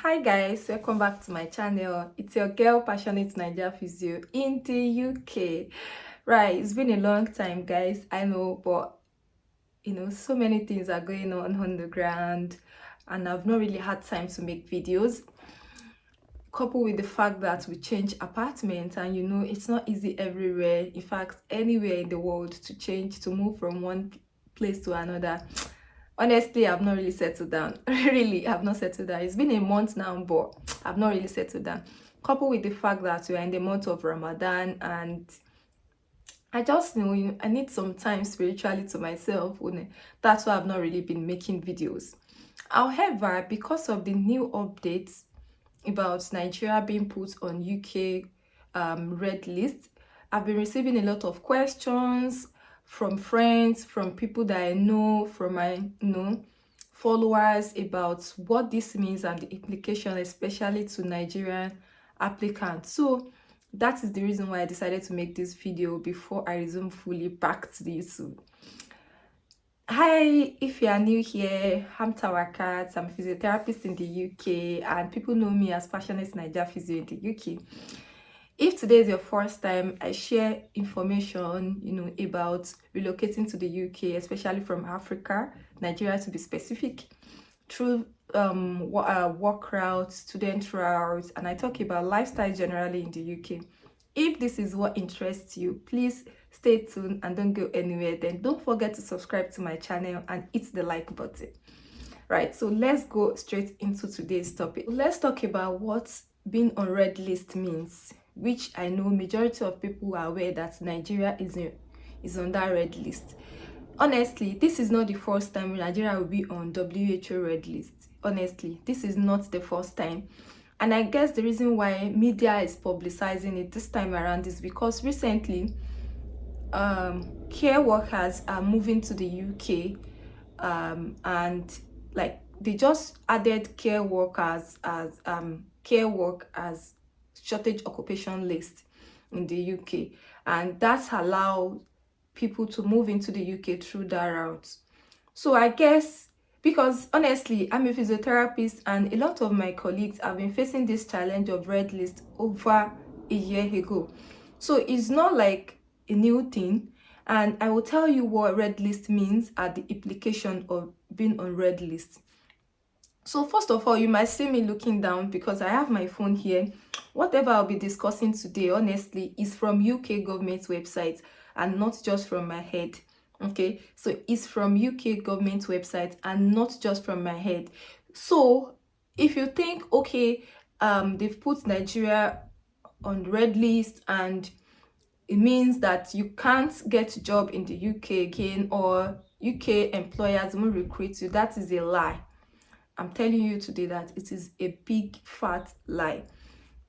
Hi guys, welcome back to my channel. It's your girl Passionate Nigeria Physio in the UK. Right, it's been a long time guys, I know, but so many things are going on the ground and I've not really had time to make videos. Coupled with the fact that we change apartments and it's not easy everywhere, in fact anywhere in the world, to move from one place to another. Honestly, I've not really settled down. Really, I've not settled down. It's been a month now, but I've not really settled down. Coupled with the fact that we are in the month of Ramadan, and I just know I need some time spiritually to myself. That's why I've not really been making videos. However, because of the new updates about Nigeria being put on UK red list, I've been receiving a lot of questions from friends, from people that I know, from my followers about what this means and the implication, especially to Nigerian applicants. So that is the reason why I decided to make this video before I resume fully back to the YouTube. Hi, if you are new here, I'm Tawakat. I'm a physiotherapist in the UK and people know me as Passionate Nigeria Physio in the UK. If today is your first time, I share information, about relocating to the UK, especially from Africa, Nigeria to be specific, through work routes, student routes, and I talk about lifestyle generally in the UK. If this is what interests you, please stay tuned and don't go anywhere. Then don't forget to subscribe to my channel and hit the like button. Right, so let's go straight into today's topic. Let's talk about what being on red list means, which I know majority of people are aware that Nigeria is on that red list. Honestly, this is not the first time Nigeria will be on WHO red list. Honestly, this is not the first time. And I guess the reason why media is publicizing it this time around is because recently care workers are moving to the UK, and like they just added care workers as care work as shortage occupation list in the UK, and that's allowed people to move into the UK through that route. So I guess, because honestly, I'm a physiotherapist and a lot of my colleagues have been facing this challenge of red list over a year ago. So it's not like a new thing. And I will tell you what red list means at the implication of being on red list. So first of all, you might see me looking down because I have my phone here. Whatever I'll be discussing today, honestly, is from UK government website and not just from my head. Okay, so it's from UK government website and not just from my head. So if you think, okay, they've put Nigeria on red list and it means that you can't get a job in the UK again, or UK employers won't recruit you, that is a lie. I'm telling you today that it is a big fat lie.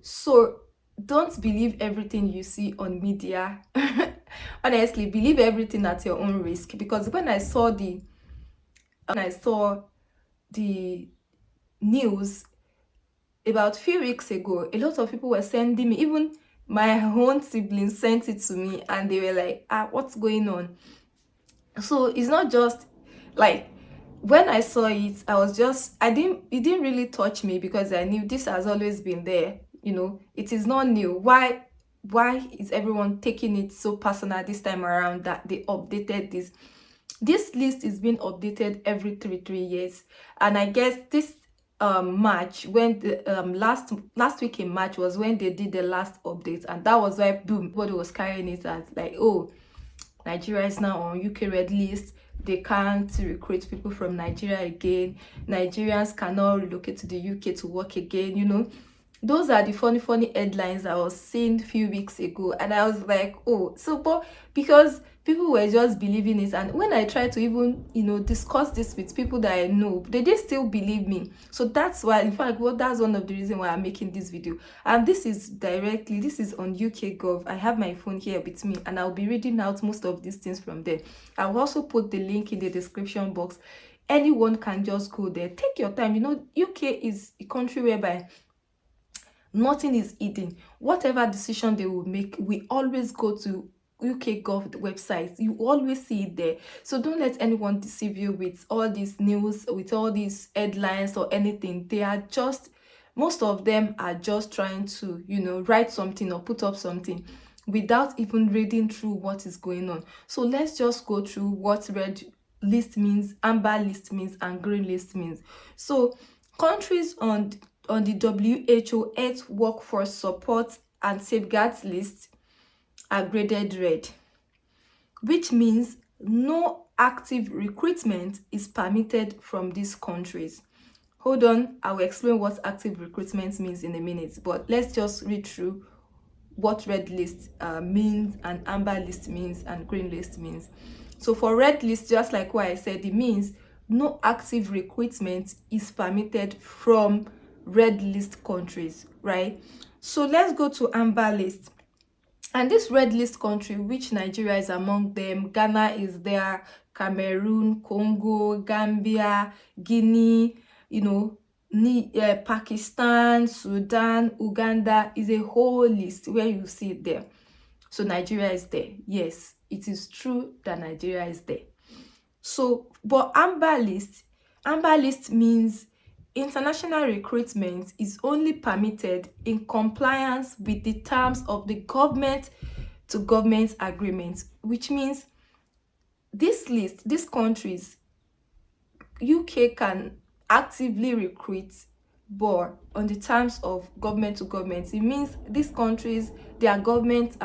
So don't believe everything you see on media. Honestly, believe everything at your own risk, because when I saw the news about a few weeks ago, a lot of people were sending me, even my own siblings sent it to me, and they were like, what's going on? So it's not just like, when I saw it, it didn't really touch me, because I knew this has always been there. It is not new. Why is everyone taking it so personal this time around that they updated this list? Is being updated every three years. And I guess this March, when the last week in March was when they did the last update, and that was why boom, everybody was carrying it as like, oh, Nigeria is now on UK red list. They can't recruit people from Nigeria again. Nigerians cannot relocate to the UK to work again. Those are the funny headlines I was seeing a few weeks ago, and I was like, oh, so, but because people were just believing it, and when I tried to even discuss this with people that I know, they did still believe me. So that's why, in fact, that's one of the reasons why I'm making this video. And this is on UK Gov. I have my phone here with me, and I'll be reading out most of these things from there. I'll also put the link in the description box. Anyone can just go there. Take your time. UK is a country whereby nothing is hidden. Whatever decision they will make, we always go to UK Gov website. You always see it there. So don't let anyone deceive you with all these news, with all these headlines or anything. They are just most of them are just trying to, write something or put up something without even reading through what is going on. So let's just go through what red list means, amber list means, and green list means. So countries on the WHO Earth Workforce Support and Safeguards list are graded red, which means no active recruitment is permitted from these countries. Hold on, I will explain what active recruitment means in a minute, but let's just read through what red list means, and amber list means, and green list means. So for red list, just like what I said, it means no active recruitment is permitted from red list countries, right? So let's go to amber list. And this red list country, which Nigeria is among them, Ghana is there, Cameroon, Congo, Gambia, Guinea, Pakistan, Sudan, Uganda, is a whole list where you see it there. So Nigeria is there. Yes, it is true that Nigeria is there. So, but amber list means international recruitment is only permitted in compliance with the terms of the government to government agreement, which means this list, these countries, UK can actively recruit, but on the terms of government to government. It means these countries, their governments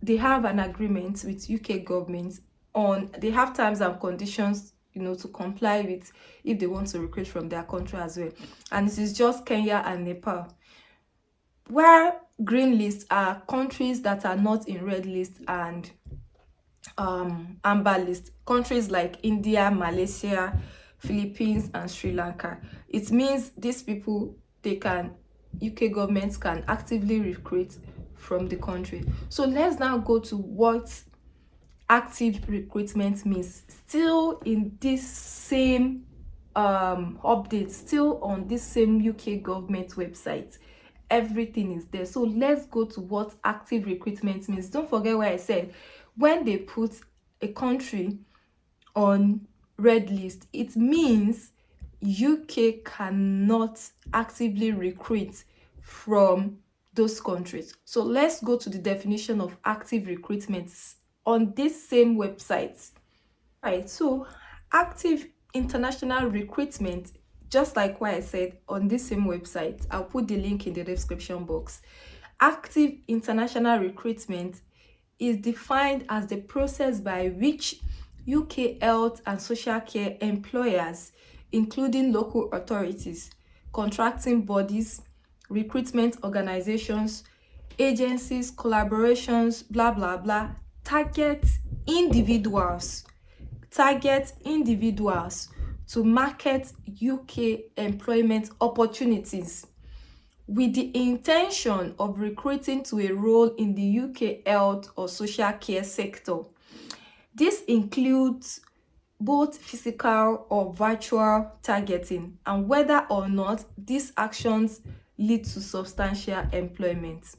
they have an agreement with UK government on, they have terms and conditions, to comply with if they want to recruit from their country as well. And it is just Kenya and Nepal. Where green lists are countries that are not in red list and amber list, countries like India, Malaysia, Philippines, and Sri Lanka. It means these people, UK governments can actively recruit from the country. So let's now go to what active recruitment means. Still in this same update, still on this same UK government website, everything is there. So let's go to what active recruitment means. Don't forget what I said. When they put a country on red list, it means UK cannot actively recruit from those countries. So let's go to the definition of active recruitment on this same website. Right, so active international recruitment, just like what I said, on this same website, I'll put the link in the description box. Active international recruitment is defined as the process by which UK health and social care employers, including local authorities, contracting bodies, recruitment organizations, agencies, collaborations, blah blah blah, target individuals to market UK employment opportunities with the intention of recruiting to a role in the UK health or social care sector. This includes both physical or virtual targeting, and whether or not these actions lead to substantial employment.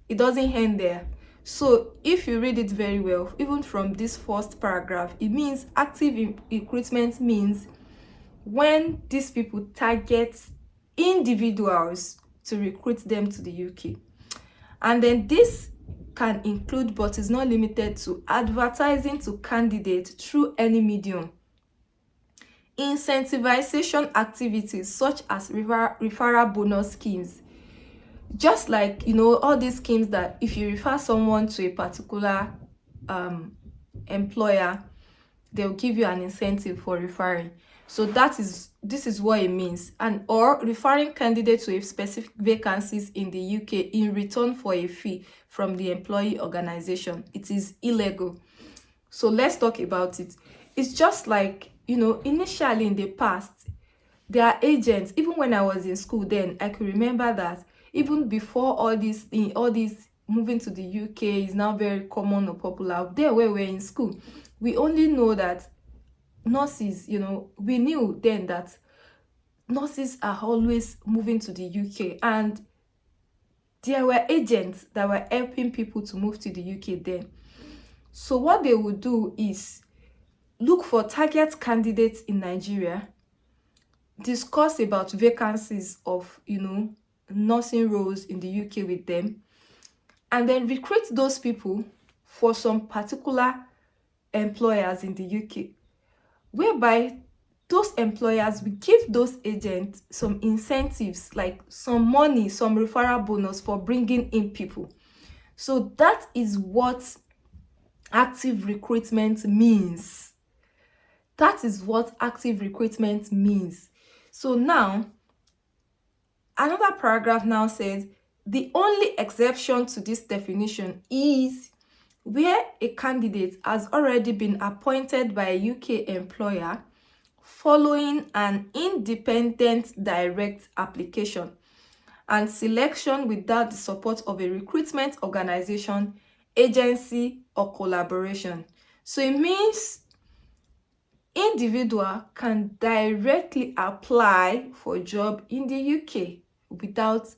It doesn't end there. So if you read it very well, even from this first paragraph, it means active recruitment means when these people target individuals to recruit them to the UK. And then this can include, but is not limited to, advertising to candidates through any medium, incentivization activities such as referral bonus schemes, just like all these schemes that if you refer someone to a particular employer, they'll give you an incentive for referring. So this is what it means. And or referring candidates to a specific vacancies in the UK in return for a fee from the employee organization. It is illegal. So let's talk about it. It's just like, initially in the past, there are agents. Even when I was in school then, I could remember that even before all this moving to the UK is now very common or popular. There where we're in school, we only know that nurses, we knew then that nurses are always moving to the UK, and there were agents that were helping people to move to the UK then. So what they would do is look for target candidates in Nigeria, discuss about vacancies of, nursing roles in the UK with them, and then recruit those people for some particular employers in the UK, whereby those employers will give those agents some incentives, like some money, some referral bonus for bringing in people. So that is what active recruitment means. That is what active recruitment means. So now, another paragraph now says the only exception to this definition is where a candidate has already been appointed by a UK employer following an independent direct application and selection without the support of a recruitment organization, agency, or collaboration. So it means individual can directly apply for a job in the UK without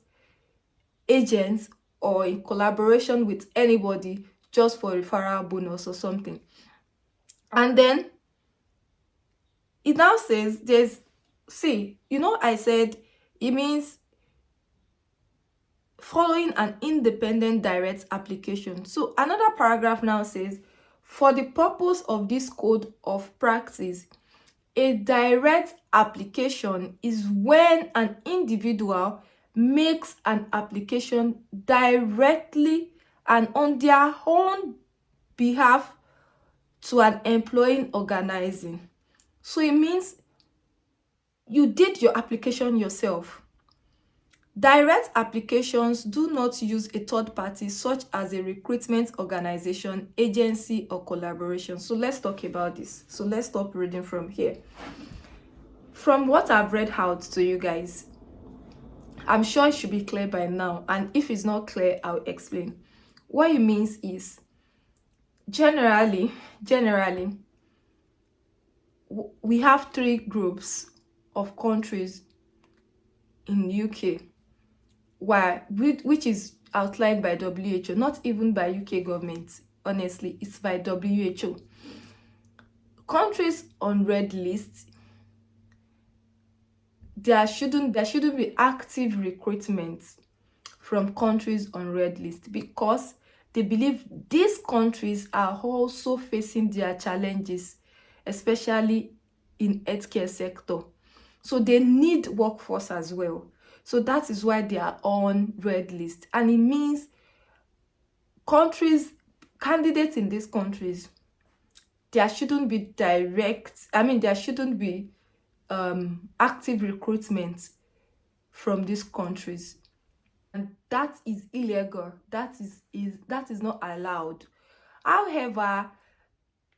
agents or in collaboration with anybody, just for referral bonus or something. And then it now says I said it means following an independent direct application. So another paragraph now says, for the purpose of this code of practice, a direct application is when an individual makes an application directly and on their own behalf to an employing organization. So it means you did your application yourself. Direct applications do not use a third party such as a recruitment organization, agency, or collaboration. So let's talk about this. So let's stop reading from here. From what I've read out to you guys, I'm sure it should be clear by now. And if it's not clear, I'll explain. What it means is, generally, we have 3 groups of countries in UK, which is outlined by WHO, not even by UK government. Honestly, it's by WHO. Countries on red list, there shouldn't be active recruitment from countries on red list, because they believe these countries are also facing their challenges, especially in healthcare sector. So they need workforce as well. So that is why they are on red list. And it means candidates in these countries, there shouldn't be active recruitment from these countries. And that is illegal. That is not allowed. However,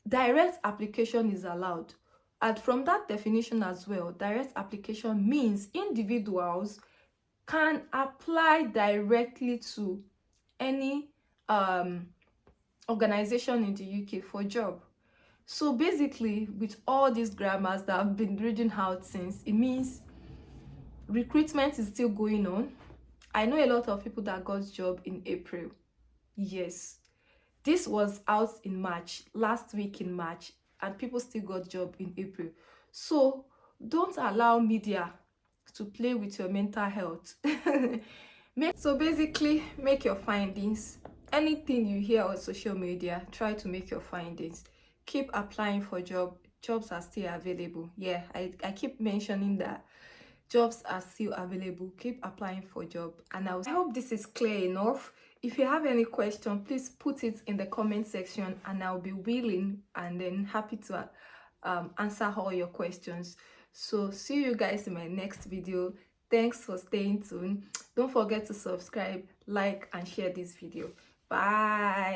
direct application is allowed. And from that definition as well, direct application means individuals can apply directly to any organization in the UK for a job. So basically, with all these grammars that I've been reading out since, it means recruitment is still going on. I know a lot of people that got job in April. Yes, this was out in March, last week in March, and people still got job in April. So don't allow media to play with your mental health. So basically, make your findings. Anything you hear on social media, try to make your findings. Keep applying for jobs are still available. Yeah, I keep mentioning that jobs are still available. Keep applying for job. And I hope this is clear enough. If you have any question, please put it in the comment section, and I'll be willing and then happy to answer all your questions. So see you guys in my next video. Thanks for staying tuned. Don't forget to subscribe, like, and share this video. Bye.